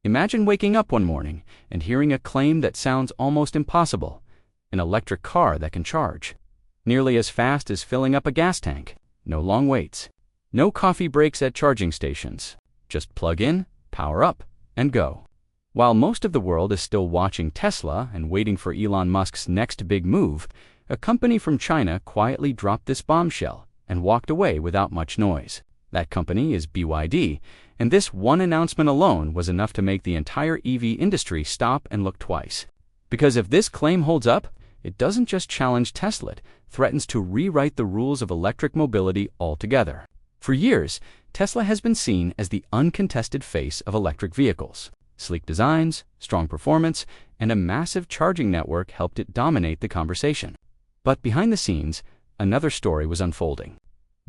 Imagine waking up one morning and hearing a claim that sounds almost impossible: an electric car that can charge nearly as fast as filling up a gas tank. No long waits. No coffee breaks at charging stations. Just plug in, power up, and go. While most of the world is still watching Tesla and waiting for Elon Musk's next big move, a company from China quietly dropped this bombshell and walked away without much noise. That company is BYD, and this one announcement alone was enough to make the entire EV industry stop and look twice. Because if this claim holds up, it doesn't just challenge Tesla, it threatens to rewrite the rules of electric mobility altogether. For years, Tesla has been seen as the uncontested face of electric vehicles. Sleek designs, strong performance, and a massive charging network helped it dominate the conversation. But behind the scenes, another story was unfolding.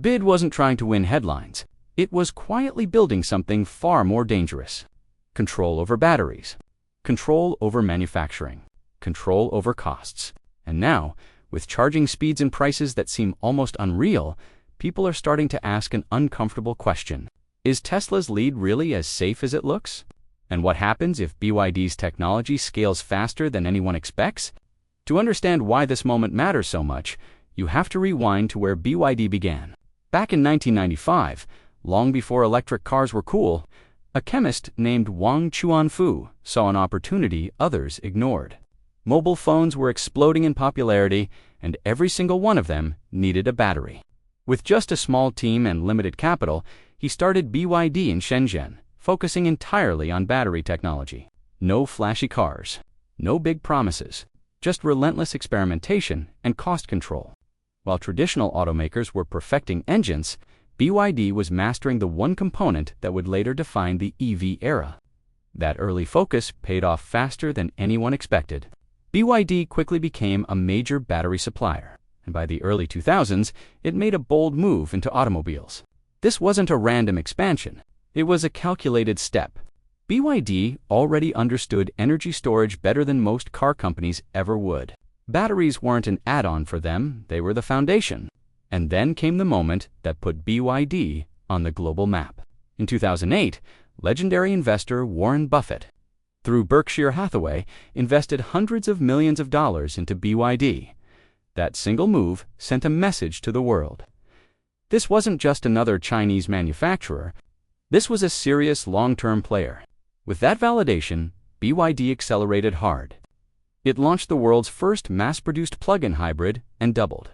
BYD wasn't trying to win headlines. It was quietly building something far more dangerous. Control over batteries, control over manufacturing, control over costs. And now, with charging speeds and prices that seem almost unreal, people are starting to ask an uncomfortable question. Is Tesla's lead really as safe as it looks? And what happens if BYD's technology scales faster than anyone expects? To understand why this moment matters so much, you have to rewind to where BYD began. Back in 1995, long before electric cars were cool, a chemist named Wang Chuanfu saw an opportunity others ignored. Mobile phones were exploding in popularity, and every single one of them needed a battery. With just a small team and limited capital, he started BYD in Shenzhen, focusing entirely on battery technology. No flashy cars, no big promises, just relentless experimentation and cost control. While traditional automakers were perfecting engines, BYD was mastering the one component that would later define the EV era. That early focus paid off faster than anyone expected. BYD quickly became a major battery supplier, and by the early 2000s, it made a bold move into automobiles. This wasn't a random expansion. It was a calculated step. BYD already understood energy storage better than most car companies ever would. Batteries weren't an add-on for them, they were the foundation. And then came the moment that put BYD on the global map. In 2008, legendary investor Warren Buffett, through Berkshire Hathaway, invested hundreds of millions of dollars into BYD. That single move sent a message to the world. This wasn't just another Chinese manufacturer. This was a serious long-term player. With that validation, BYD accelerated hard. It launched the world's first mass-produced plug-in hybrid and doubled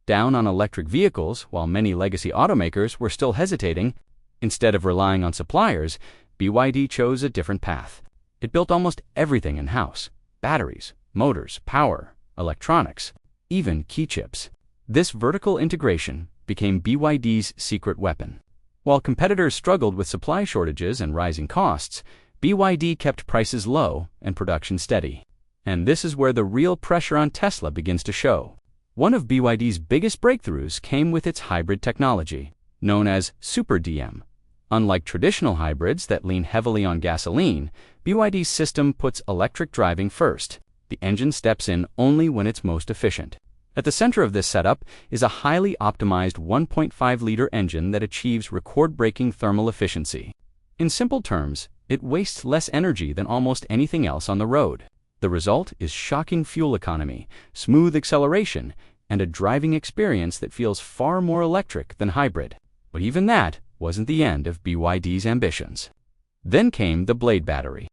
down on electric vehicles while many legacy automakers were still hesitating. Instead of relying on suppliers, BYD chose a different path. It built almost everything in-house: batteries, motors, power, electronics, even key chips. This vertical integration became BYD's secret weapon. While competitors struggled with supply shortages and rising costs, BYD kept prices low and production steady. And this is where the real pressure on Tesla begins to show. One of BYD's biggest breakthroughs came with its hybrid technology, known as Super DM. Unlike traditional hybrids that lean heavily on gasoline, BYD's system puts electric driving first. The engine steps in only when it's most efficient. At the center of this setup is a highly optimized 1.5-liter engine that achieves record-breaking thermal efficiency. In simple terms, it wastes less energy than almost anything else on the road. The result is shocking fuel economy, smooth acceleration, and a driving experience that feels far more electric than hybrid. But even that wasn't the end of BYD's ambitions. Then came the Blade battery.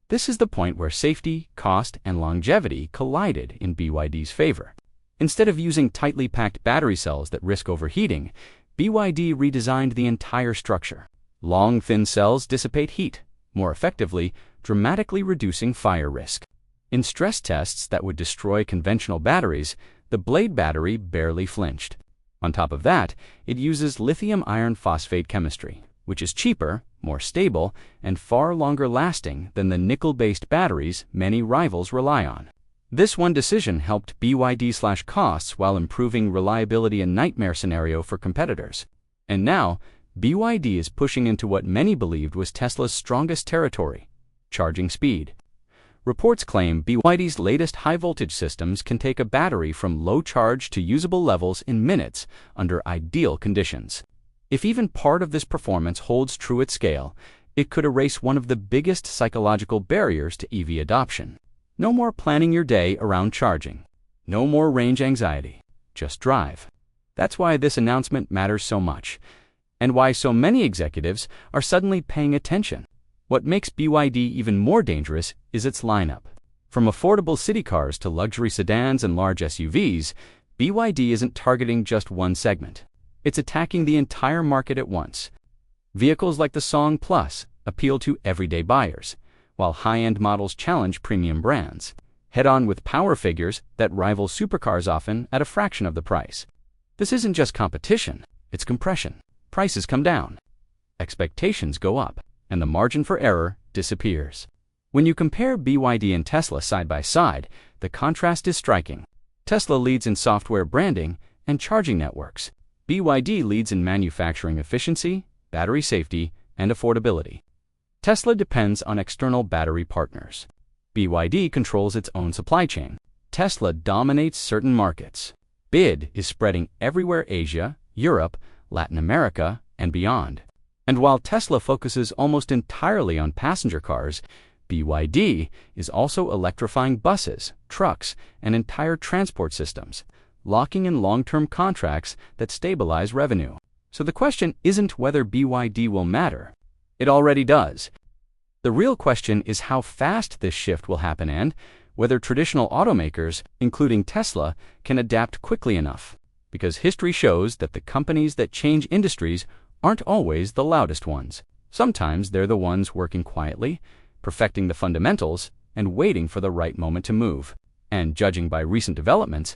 This is the point where safety, cost, and longevity collided in BYD's favor. Instead of using tightly packed battery cells that risk overheating, BYD redesigned the entire structure. Long, thin cells dissipate heat more effectively, dramatically reducing fire risk. In stress tests that would destroy conventional batteries, the Blade battery barely flinched. On top of that, it uses lithium iron phosphate chemistry, which is cheaper, more stable, and far longer lasting than the nickel-based batteries many rivals rely on. This one decision helped BYD slash costs while improving reliability in nightmare scenario for competitors. And now, BYD is pushing into what many believed was Tesla's strongest territory: charging speed. Reports claim BYD's latest high-voltage systems can take a battery from low charge to usable levels in minutes under ideal conditions. If even part of this performance holds true at scale, It could erase one of the biggest psychological barriers to EV adoption. No more planning your day around charging. No more range anxiety. Just drive. That's why this announcement matters so much, and why so many executives are suddenly paying attention. What makes BYD even more dangerous is its lineup. From affordable city cars to luxury sedans and large SUVs, BYD isn't targeting just one segment. It's attacking the entire market at once. Vehicles like the Song Plus appeal to everyday buyers, while high-end models challenge premium brands, head-on with power figures that rival supercars, often at a fraction of the price. This isn't just competition, it's compression. Prices come down, expectations go up, and the margin for error disappears. When you compare BYD and Tesla side by side, the contrast is striking. Tesla leads in software branding and charging networks. BYD leads in manufacturing efficiency, battery safety, and affordability. Tesla depends on external battery partners. BYD controls its own supply chain. Tesla dominates certain markets. BYD is spreading everywhere: Asia, Europe, Latin America, and beyond. And while Tesla focuses almost entirely on passenger cars, BYD is also electrifying buses, trucks, and entire transport systems, locking in long-term contracts that stabilize revenue. So the question isn't whether BYD will matter. It already does. The real question is how fast this shift will happen and whether traditional automakers, including Tesla, can adapt quickly enough. Because history shows that the companies that change industries aren't always the loudest ones. Sometimes they're the ones working quietly, perfecting the fundamentals, and waiting for the right moment to move. And judging by recent developments,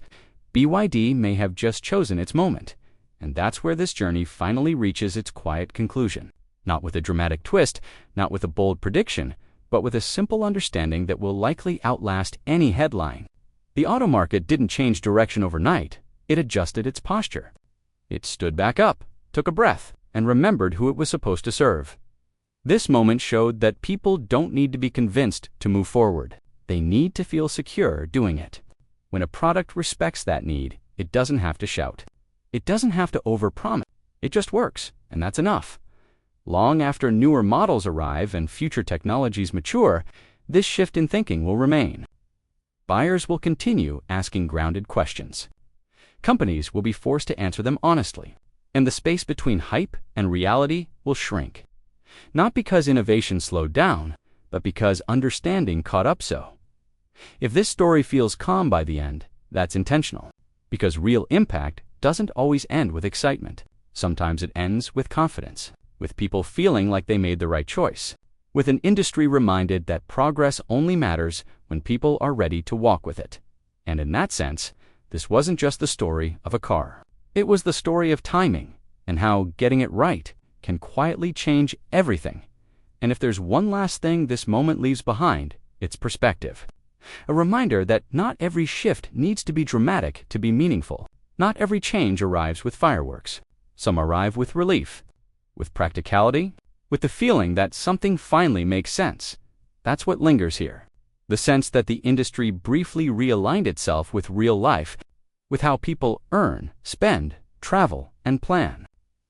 BYD may have just chosen its moment. And that's where this journey finally reaches its quiet conclusion. Not with a dramatic twist, not with a bold prediction, but with a simple understanding that will likely outlast any headline. The auto market didn't change direction overnight. It adjusted its posture. It stood back up, took a breath, and remembered who it was supposed to serve. This moment showed that people don't need to be convinced to move forward. They need to feel secure doing it. When a product respects that need, it doesn't have to shout. It doesn't have to overpromise. It just works, and that's enough. Long after newer models arrive and future technologies mature, this shift in thinking will remain. Buyers will continue asking grounded questions. Companies will be forced to answer them honestly, and the space between hype and reality will shrink. Not because innovation slowed down, but because understanding caught up so. If this story feels calm by the end, that's intentional, because real impact doesn't always end with excitement. Sometimes it ends with confidence, with people feeling like they made the right choice, with an industry reminded that progress only matters when people are ready to walk with it. And in that sense, this wasn't just the story of a car. It was the story of timing and how getting it right can quietly change everything. And if there's one last thing this moment leaves behind, it's perspective. A reminder that not every shift needs to be dramatic to be meaningful. Not every change arrives with fireworks. Some arrive with relief, with practicality, with the feeling that something finally makes sense. That's what lingers here. The sense that the industry briefly realigned itself with real life, with how people earn, spend, travel, and plan.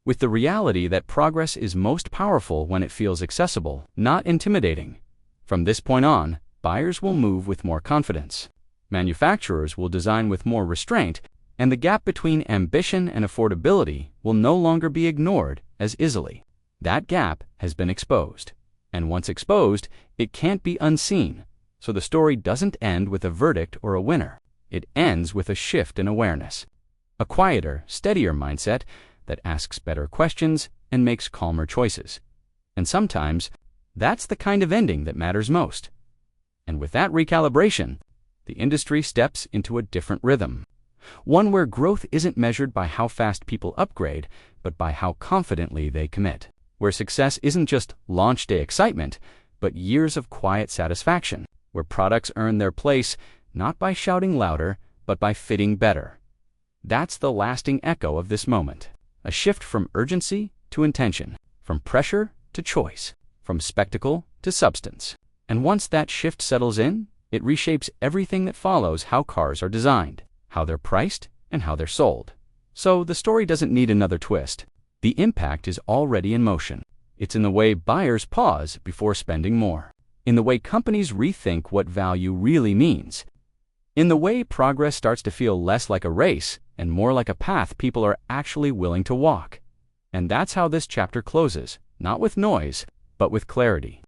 With the reality that progress is most powerful when it feels accessible, not intimidating. From this point on, buyers will move with more confidence. Manufacturers will design with more restraint, and the gap between ambition and affordability will no longer be ignored as easily. That gap has been exposed. And once exposed, it can't be unseen. So the story doesn't end with a verdict or a winner. It ends with a shift in awareness. A quieter, steadier mindset that asks better questions and makes calmer choices. And sometimes, that's the kind of ending that matters most. And with that recalibration, the industry steps into a different rhythm. One where growth isn't measured by how fast people upgrade, but by how confidently they commit. Where success isn't just launch day excitement, but years of quiet satisfaction. Where products earn their place not by shouting louder, but by fitting better. That's the lasting echo of this moment. A shift from urgency to intention, from pressure to choice, from spectacle to substance. And once that shift settles in, it reshapes everything that follows: how cars are designed, how they're priced, and how they're sold. So the story doesn't need another twist. The impact is already in motion. It's in the way buyers pause before spending more, in the way companies rethink what value really means, in the way progress starts to feel less like a race and more like a path people are actually willing to walk. And that's how this chapter closes, not with noise, but with clarity.